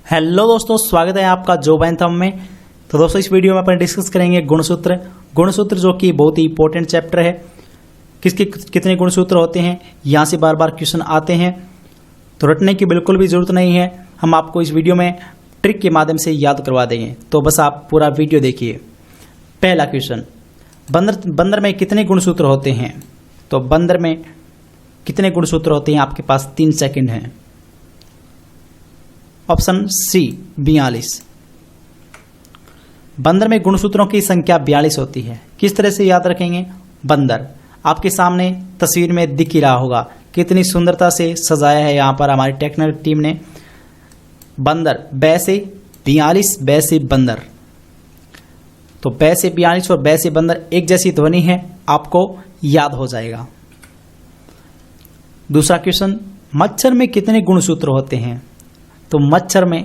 Hello दोस्तों, स्वागत है आपका जॉब एंड थंब में। तो दोस्तों इस वीडियो में अपन डिस्कस करेंगे गुणसूत्र जो कि बहुत ही इंपॉर्टेंट चैप्टर है। किसके कितने गुणसूत्र होते हैं, यहाँ से बार बार क्वेश्चन आते हैं, तो रटने की बिल्कुल भी जरूरत नहीं है। हम आपको इस वीडियो में ट्रिक के माध्यम से याद करवा देंगे, तो बस आप पूरा वीडियो देखिए। पहला क्वेश्चन, बंदर में कितने गुणसूत्र होते हैं? तो बंदर में कितने गुणसूत्र होते हैं? आपके पास 3 सेकंड हैं। Option C 42। बंदर में गुणसूत्रों की संख्या 42 होती है। किस तरह से याद रखेंगे? बंदर आपके सामने तस्वीर में दिख ही रहा होगा, कितनी सुंदरता से सजाया है यहाँ पर हमारी टेक्निकल टीम ने। बंदर बै से 42, बै से बंदर, तो बै से 42 और बै से बंदर एक जैसी ध्वनि है, आपको याद हो जाएगा। दूसरा क्वेश्चन, मच्छर में कितने गुणसूत्र होते हैं? तो मच्छर में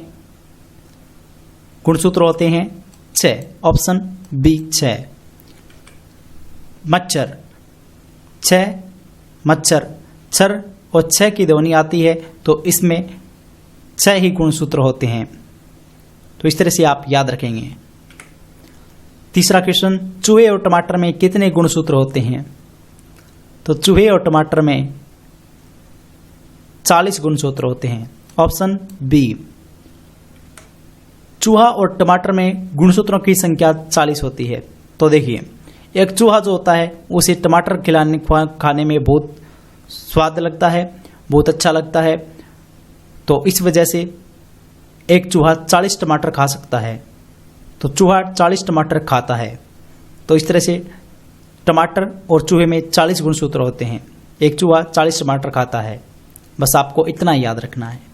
गुणसूत्र होते हैं 6। Option B 6। मच्छर 6, मच्छर छर और 6 की ध्वनि आती है, तो इसमें 6 ही गुणसूत्र होते हैं। तो इस तरह से आप याद रखेंगे। तीसरा क्वेश्चन, चूहे और टमाटर में कितने गुणसूत्र होते हैं? तो चूहे और टमाटर में 40 गुणसूत्र होते हैं। Option B. चूहा और टमाटर में गुणसूत्रों की संख्या 40 होती है। तो देखिए, एक चूहा जो होता है उसे टमाटर खाने में बहुत स्वाद लगता है, बहुत अच्छा लगता है, तो इस वजह से एक चूहा 40 टमाटर खा सकता है। तो चूहा 40 टमाटर खाता है। तो इस तरह से टमाटर और चूहे में 40 गुणसूत्र होते हैं। एक चूहा 40 टमाटर खाता है। बस आपको इतना याद रखना है।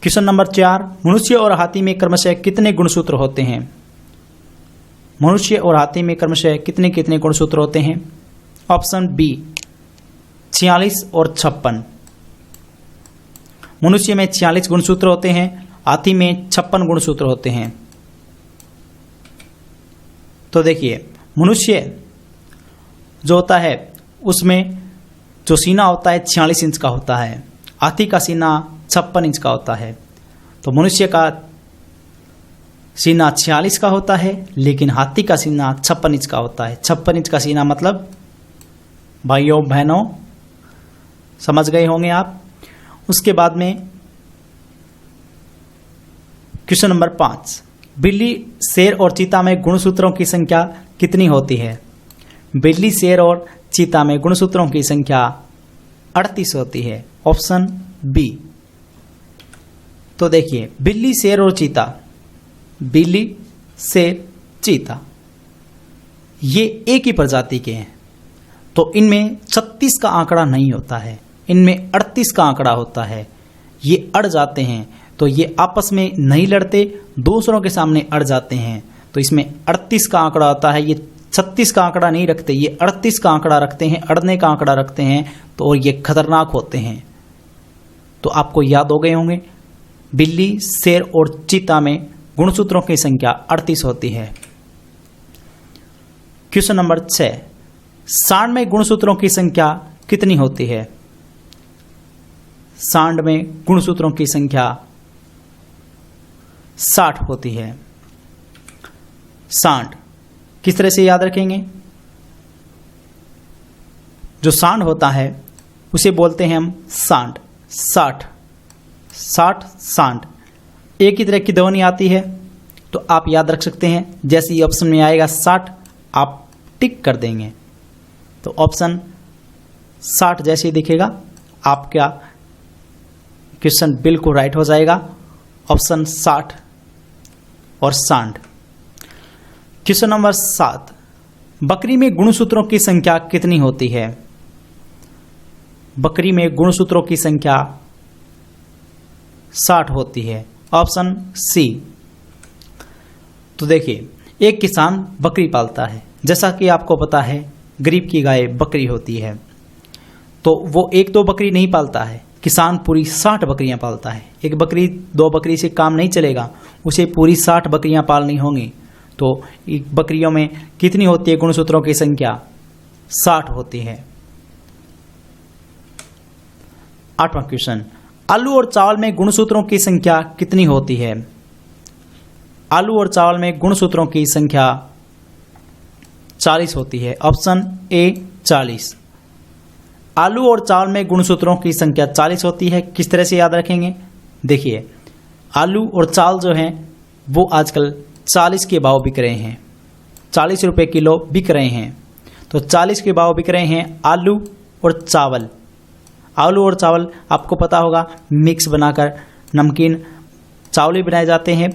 क्वेश्चन नंबर 4, मनुष्य और हाथी में क्रमशः कितने गुणसूत्र होते हैं? मनुष्य और हाथी में क्रमशः कितने कितने गुणसूत्र होते हैं? ऑप्शन बी 46 और 56। मनुष्य में 46 गुणसूत्र होते हैं, हाथी में 56 गुणसूत्र होते हैं। तो देखिए, मनुष्य जो होता है उसमें जो सीना होता है 46 इंच का होता है, हाथी का सीना 56 इंच का होता है। तो मनुष्य का सीना 46 का होता है, लेकिन हाथी का सीना 56 इंच का होता है। 56 इंच का सीना मतलब भाइयों बहनों समझ गए होंगे आप। उसके बाद में क्वेश्चन नंबर 5, बिल्ली, शेर और चीता में गुणसूत्रों की संख्या कितनी होती है? बिल्ली, शेर और चीता में गुणसूत्रों की संख्या 38 होती है। Option B. तो देखिए, बिल्ली, शेर और चीता, बिल्ली, शेर, चीता, ये एक ही प्रजाति के हैं। तो इनमें 36 का आंकड़ा नहीं होता है, इनमें 38 का आंकड़ा होता है। ये अड़ जाते हैं, तो ये आपस में नहीं लड़ते, दूसरों के सामने अड़ जाते हैं। तो इसमें 38 का आंकड़ा होता है। ये 36 का आंकड़ा नहीं रखते, ये 38 का आंकड़ा रखते हैं, अड़ने का आंकड़ा रखते हैं। तो और ये खतरनाक होते हैं। तो आपको याद हो गए होंगे, बिल्ली, शेर और चीता में गुणसूत्रों की संख्या 38 होती है। क्वेश्चन नंबर 6, सांड में गुणसूत्रों की संख्या कितनी होती है? सांड में गुणसूत्रों की संख्या 60 होती है। सांड किस तरह से याद रखेंगे? जो सांड होता है उसे बोलते हैं हम सांड। 60 सांड, एक ही तरह की ध्वनि आती है। तो आप याद रख सकते हैं, जैसे ही ऑप्शन में आएगा 60 आप टिक कर देंगे। तो ऑप्शन 60 जैसे ही दिखेगा आपका क्वेश्चन बिल्कुल राइट हो जाएगा। ऑप्शन 60 और सांड। क्वेश्चन नंबर 7, बकरी में गुणसूत्रों की संख्या कितनी होती है? बकरी में गुणसूत्रों की संख्या 60 होती है। Option C. तो देखिए, एक किसान बकरी पालता है, जैसा कि आपको पता है गरीब की गाय बकरी होती है। तो वो 1-2 बकरी नहीं पालता है, किसान पूरी 60 बकरियां पालता है। एक बकरी 2 बकरी से काम नहीं चलेगा, उसे पूरी 60 बकरियां पालनी होंगी। तो बकरियों में कितनी होती है गुणसूत्रों की संख्या? 60 होती है। 8वां क्वेश्चन, आलू और चावल में गुणसूत्रों की संख्या कितनी होती है? आलू और चावल में गुणसूत्रों की संख्या 40 होती है। Option A 40। आलू और चावल में गुणसूत्रों की संख्या 40 होती है। किस तरह से याद रखेंगे? देखिए, आलू और चावल जो हैं वो आजकल 40 के भाव बिक रहे हैं, 40 रुपये किलो बिक रहे हैं। तो 40 के भाव बिक रहे हैं आलू और चावल। आलू और चावल आपको पता होगा मिक्स बनाकर नमकीन चावल भी बनाए जाते हैं,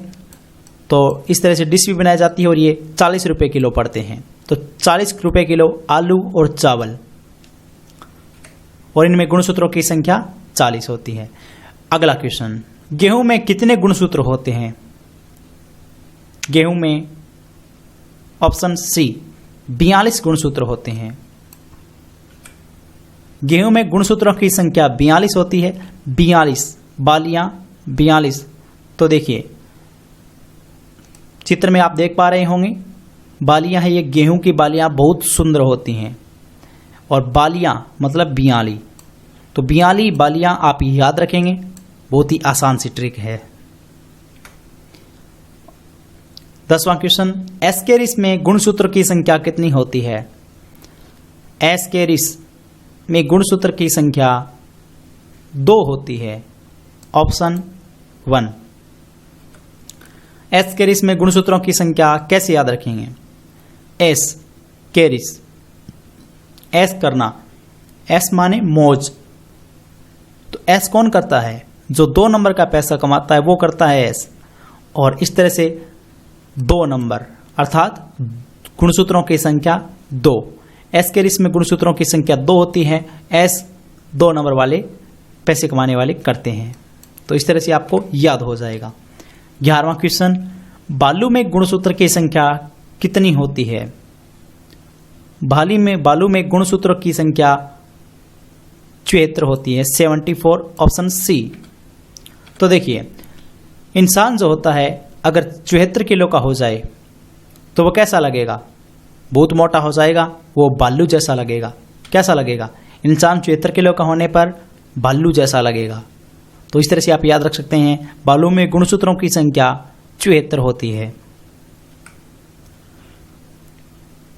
तो इस तरह से डिश भी बनाई जाती है और ये 40 रुपये किलो पड़ते हैं। तो 40 रुपये किलो आलू और चावल, और इनमें गुणसूत्रों की संख्या 40 होती है। अगला क्वेश्चन, गेहूं में कितने गुणसूत्र होते हैं? गेहूं में ऑप्शन सी 42 गुणसूत्र होते हैं। गेहूं में गुणसूत्रों की संख्या 42 होती है। 42 बालियां 42। तो देखिए चित्र में आप देख पा रहे होंगे बालियां हैं, ये गेहूं की बालियां बहुत सुंदर होती हैं, और बालियां मतलब 42। तो 42 बालियां आप याद रखेंगे, बहुत ही आसान सी ट्रिक है। 10वां क्वेश्चन, एस्केरिस में गुणसूत्र की संख्या कितनी होती है? एस्केरिस में गुणसूत्र की संख्या 2 होती है। ऑप्शन 1। एस्केरिस में गुणसूत्रों की संख्या कैसे याद रखेंगे? एस केरिस, एस करना, एस माने मौज। तो एस कौन करता है? जो 2 नंबर का पैसा कमाता है वो करता है एस। और इस तरह से 2 नंबर अर्थात गुणसूत्रों की संख्या 2। एस के रिस में गुणसूत्रों की संख्या 2 होती है। एस 2 नंबर वाले पैसे कमाने वाले करते हैं। तो इस तरह से आपको याद हो जाएगा। 11वां क्वेश्चन, बालू में गुणसूत्र की संख्या कितनी होती है? बालू में गुणसूत्रों की संख्या 74 होती है। 74। Option C. तो देखिए, इंसान जो होता है अगर 74 किलो का हो जाए तो वो कैसा लगेगा? बहुत मोटा हो जाएगा, वो भालू जैसा लगेगा। कैसा लगेगा? इंसान 74 किलो का होने पर भालू जैसा लगेगा। तो इस तरह से आप याद रख सकते हैं, बालू में गुणसूत्रों की संख्या 74 होती है।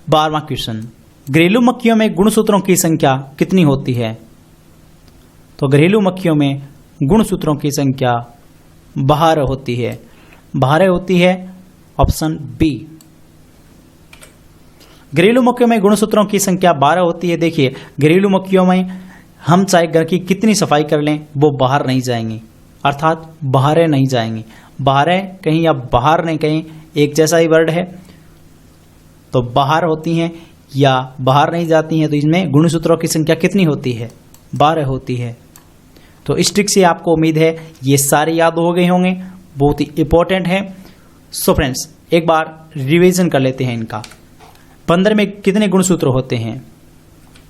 12वां क्वेश्चन, घरेलू मक्खियों में गुणसूत्रों की संख्या कितनी होती है? तो घरेलू मक्खियों में गुणसूत्रों की संख्या 12 होती है। 12 होती है। Option B. घरेलू मक्खियों में गुणसूत्रों की संख्या 12 होती है। देखिए, घरेलू मक्खियों में हम चाहे घर की कितनी सफाई कर लें वो बाहर नहीं जाएंगी, अर्थात बाहर नहीं जाएंगी। बाहर कहीं या बाहर नहीं कहीं एक जैसा ही वर्ड है, तो बाहर होती हैं या बाहर नहीं जाती हैं। तो इसमें गुणसूत्रों की संख्या कितनी होती है? 12 होती है। तो इस ट्रिक से आपको उम्मीद है ये सारे याद हो गए होंगे, बहुत ही इंपॉर्टेंट है। सो फ्रेंड्स, एक बार रिवीजन कर लेते हैं इनका। बंदर में कितने गुणसूत्र होते हैं?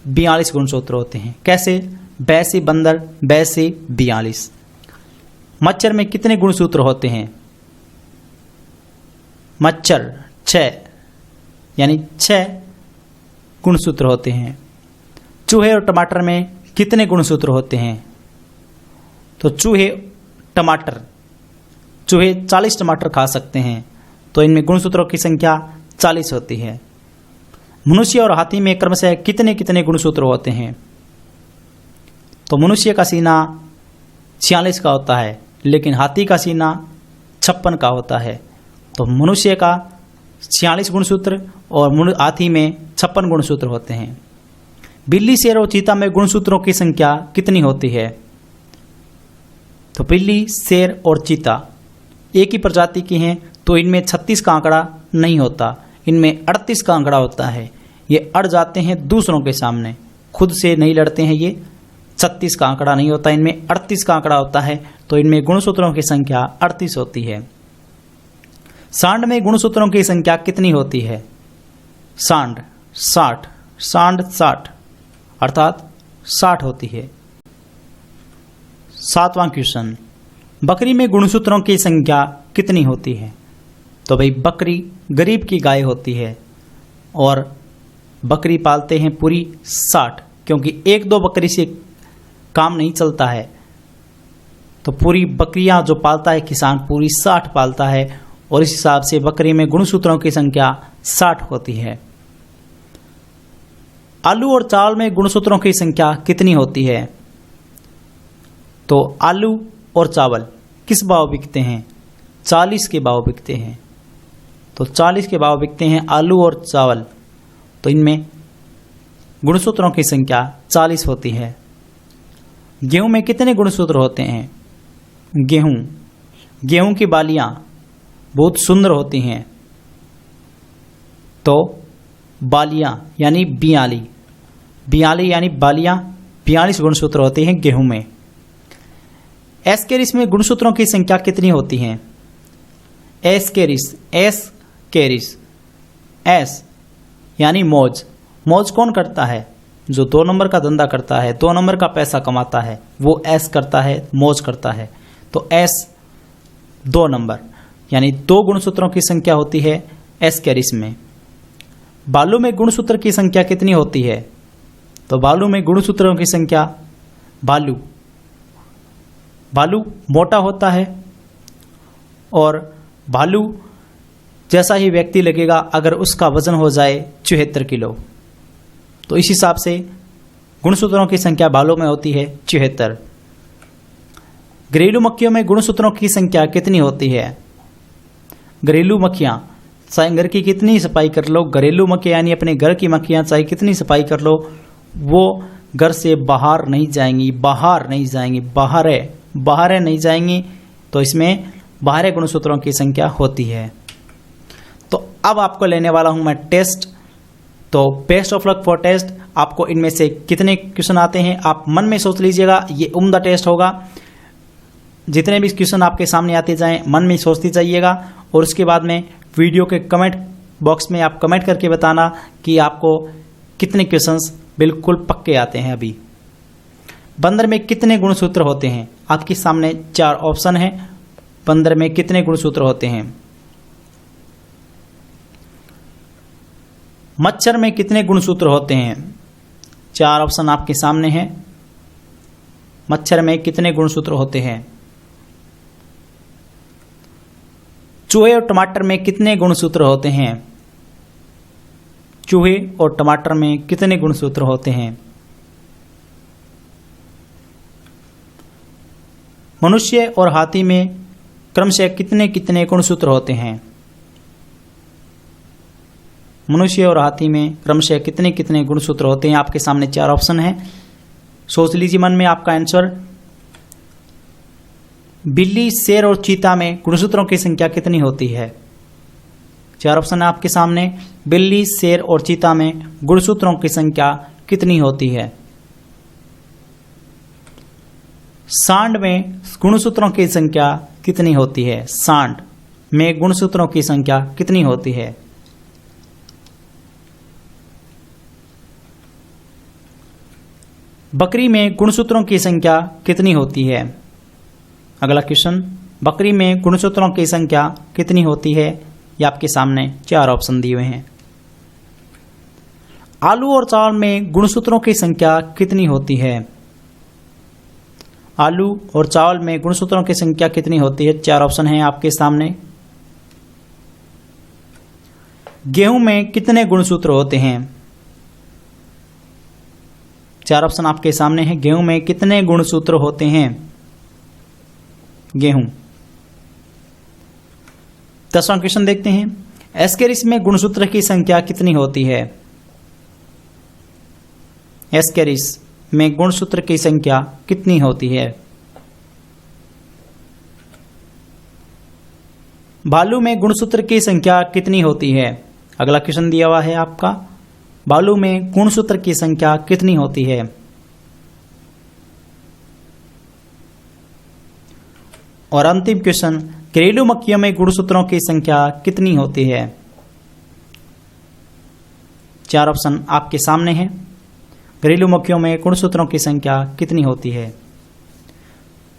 42 गुणसूत्र होते हैं। कैसे? बै से बंदर, बै से 42। मच्छर में कितने गुणसूत्र होते हैं? मच्छर 6, यानी 6 गुणसूत्र होते हैं। चूहे और टमाटर में कितने गुणसूत्र होते हैं? तो चूहे 40 टमाटर खा सकते हैं, तो इनमें गुणसूत्रों की संख्या 40 होती है। मनुष्य और हाथी में क्रमशः कितने कितने गुणसूत्र होते हैं? तो मनुष्य का सीना 46 का होता है, लेकिन हाथी का सीना 56 का होता है। तो मनुष्य का 46 गुणसूत्र और हाथी में 56 गुणसूत्र होते हैं। बिल्ली, शेर और चीता में गुणसूत्रों की संख्या कितनी होती है? तो बिल्ली, शेर और चीता एक ही प्रजाति की हैं, तो इनमें 36 का आंकड़ा नहीं होता, इनमें 38 का आंकड़ा होता है। ये अड़ जाते हैं दूसरों के सामने, खुद से नहीं लड़ते हैं। ये 36 का आंकड़ा नहीं होता, इनमें 38 का आंकड़ा होता है। तो इनमें गुणसूत्रों की संख्या 38 होती है। सांड में गुणसूत्रों की संख्या कितनी होती है? सांड 60 अर्थात 60 होती है। 7वां क्वेश्चन, बकरी में गुणसूत्रों की संख्या कितनी होती है? तो भाई, बकरी गरीब की गाय होती है और बकरी पालते हैं पूरी 60, क्योंकि 1-2 बकरी से काम नहीं चलता है। तो पूरी बकरियां जो पालता है किसान पूरी 60 पालता है और इस हिसाब से बकरी में गुणसूत्रों की संख्या 60 होती है। आलू और चावल में गुणसूत्रों की संख्या कितनी होती है? तो आलू और चावल किस भाव बिकते हैं? 40 के भाव बिकते हैं। तो 40 के भाव बिकते हैं आलू और चावल, तो इनमें गुणसूत्रों की संख्या 40 होती है। गेहूं में कितने गुणसूत्र होते हैं? गेहूं की बालियां बहुत सुंदर होती हैं, तो बालियां यानी 42 यानी बालियां 42 गुणसूत्र होते हैं गेहूं में। एस्केरिस में गुणसूत्रों की संख्या कितनी होती है? एस्केरिस एस यानी मौज कौन करता है? जो 2 नंबर का धंधा करता है, 2 नंबर का पैसा कमाता है, वो एस करता है, मौज करता है। तो एस 2 नंबर यानी 2 गुणसूत्रों की संख्या होती है एस्केरिस में। बालू में गुणसूत्र की संख्या कितनी होती है? तो बालू में गुणसूत्रों की संख्या बालू मोटा होता है और बालू जैसा ही व्यक्ति लगेगा अगर उसका वजन हो जाए 74 किलो, तो इस हिसाब से गुणसूत्रों की संख्या बालों में होती है 74। घरेलू मक्खियों में गुणसूत्रों की संख्या कितनी होती है? घरेलू मक्खियां चाहे घर की कितनी सफाई कर लो, घरेलू मक्खियां यानी अपने घर की मक्खियां चाहे कितनी सफाई कर लो, वो घर से बाहर नहीं जाएंगी, बाहर नहीं जाएंगी, तो इसमें बाहर गुणसूत्रों की संख्या होती है। तो अब आपको लेने वाला हूं मैं टेस्ट। तो best of luck for test. आपको इनमें से कितने क्वेश्चन आते हैं आप मन में सोच लीजिएगा, ये उम्दा टेस्ट होगा। जितने भी क्वेश्चन आपके सामने आते जाएं मन में सोचते जाइएगा और उसके बाद में वीडियो के कमेंट बॉक्स में आप कमेंट करके बताना कि आपको कितने क्वेश्चंस बिल्कुल पक्के आते हैं। अभी बंदर में कितने गुणसूत्र होते हैं? आपके सामने 4 ऑप्शन है। बंदर में कितने गुणसूत्र होते हैं? मच्छर में कितने गुणसूत्र होते हैं? 4 ऑप्शन आपके सामने हैं। मच्छर में कितने गुणसूत्र होते हैं? चूहे और टमाटर में कितने गुणसूत्र होते हैं? चूहे और टमाटर में कितने गुणसूत्र होते हैं? मनुष्य और हाथी में क्रमशः कितने कितने गुणसूत्र होते हैं? मनुष्य और हाथी में क्रमशः कितने कितने गुणसूत्र होते हैं? आपके सामने 4 ऑप्शन है, सोच लीजिए मन में आपका आंसर। बिल्ली, शेर और चीता में गुणसूत्रों की संख्या कितनी होती है? 4 ऑप्शन है आपके सामने। बिल्ली, शेर और चीता में गुणसूत्रों की संख्या कितनी होती है? सांड में गुणसूत्रों की संख्या कितनी होती है? सांड में गुणसूत्रों की संख्या कितनी होती है? बकरी में गुणसूत्रों की संख्या कितनी होती है? अगला क्वेश्चन, बकरी में गुणसूत्रों की संख्या कितनी होती है? ये आपके सामने 4 ऑप्शन दिए हुए हैं। आलू और चावल में गुणसूत्रों की संख्या कितनी होती है? आलू और चावल में गुणसूत्रों की संख्या कितनी होती है? 4 ऑप्शन है आपके सामने। गेहूं में कितने गुणसूत्र होते हैं? 4 ऑप्शन आपके सामने है। गेहूं में कितने गुणसूत्र होते हैं? गेहूं। 10वां क्वेश्चन देखते हैं। एस्केरिस में गुणसूत्र की संख्या कितनी होती है? एस्केरिस में गुणसूत्र की संख्या कितनी होती है? भालू में गुणसूत्र की संख्या कितनी होती है? अगला क्वेश्चन दिया हुआ है आपका, भालू में गुणसूत्र की संख्या कितनी होती है? और अंतिम क्वेश्चन, घरेलू मक्खियों में गुणसूत्रों की संख्या कितनी होती है? 4 ऑप्शन आपके सामने हैं। घरेलू मक्खियों में गुणसूत्रों की संख्या कितनी होती है?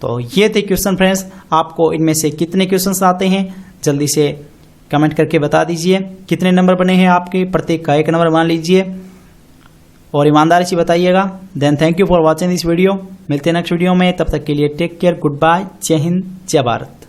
तो ये थे क्वेश्चन फ्रेंड्स। आपको इनमें से कितने क्वेश्चंस आते हैं जल्दी से कमेंट करके बता दीजिए। कितने नंबर बने हैं आपके, प्रत्येक का 1 नंबर मान लीजिए। और ईमानदारी से बताइएगा। Then thank you for watching this video. मिलते हैं नेक्स्ट वीडियो में, तब तक के लिए टेक केयर, गुड बाय, जय हिंद, जय भारत।